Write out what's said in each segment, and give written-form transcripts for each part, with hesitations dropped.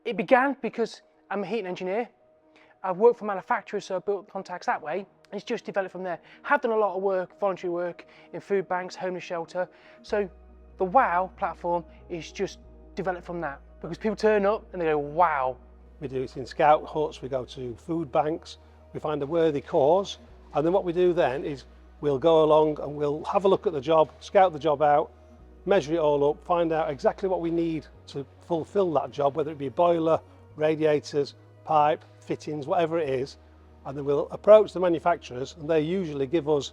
It began because I'm a heating engineer. I've worked for manufacturers, so I built contacts that way. It's just developed from there. Have done a lot of work, voluntary work in food banks, homeless shelter. So the WOW platform is just developed from that, because people turn up and they go, wow. We do it in scout huts, we go to food banks, we find a worthy cause, and then what we do then is we'll go along and we'll have a look at the job, scout the job out, measure it all up, find out exactly what we need to fulfill that job, whether it be boiler, radiators, pipe, fittings, whatever it is, and then we'll approach the manufacturers and they usually give us,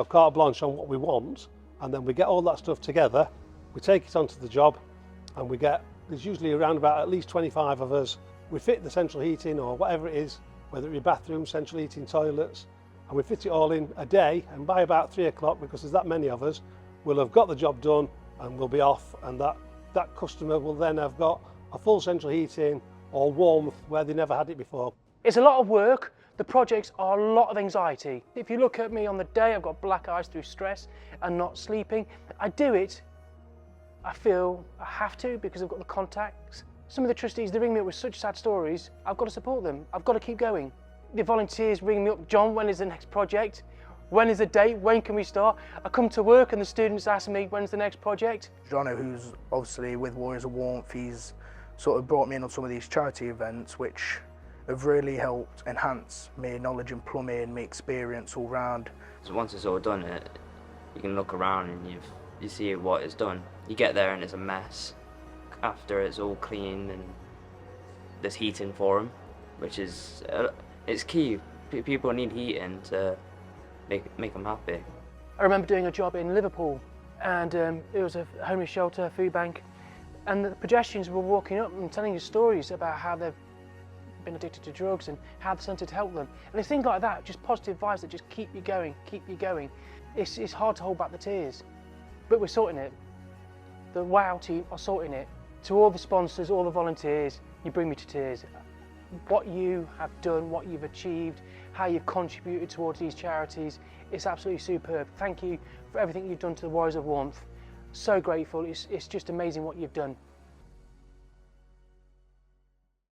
carte blanche on what we want, and then we get all that stuff together, we take it onto the job, and there's usually around about at least 25 of us. We fit the central heating or whatever it is, whether it be bathrooms, central heating, toilets, and we fit it all in a day, and by about 3 o'clock, because there's that many of us, we'll have got the job done and we'll be off, and that customer will then have got a full central heating or warmth where they never had it before. It's a lot of work. The projects are a lot of anxiety. If you look at me on the day, I've got black eyes through stress and not sleeping. I do it, I feel I have to, because I've got the contacts. Some of the trustees, they ring me up with such sad stories. I've got to support them. I've got to keep going. The volunteers ring me up, John, when is the next project? When is the date? When can we start? I come to work and the students ask me, when's the next project? Jono, who's obviously with Warriors of Warmth, he's sort of brought me in on some of these charity events, which have really helped enhance my knowledge in plumbing, my experience all round. So once it's all done, you can look around and you see what it's done. You get there and it's a mess. After it's all clean and there's heating for them, which is it's key. People need heating to make them happy. I remember doing a job in Liverpool, and it was a homeless shelter, food bank, and the pedestrians were walking up and telling us stories about how they've been addicted to drugs and how the centre had helped them. And it's things like that, just positive vibes that just keep you going, keep you going. It's hard to hold back the tears, but we're sorting it. The WOW team are sorting it. To all the sponsors, all the volunteers, you bring me to tears. What you have done, what you've achieved, how you've contributed towards these charities, it's absolutely superb. Thank you for everything you've done to the Warriors of Warmth. So grateful, it's just amazing what you've done.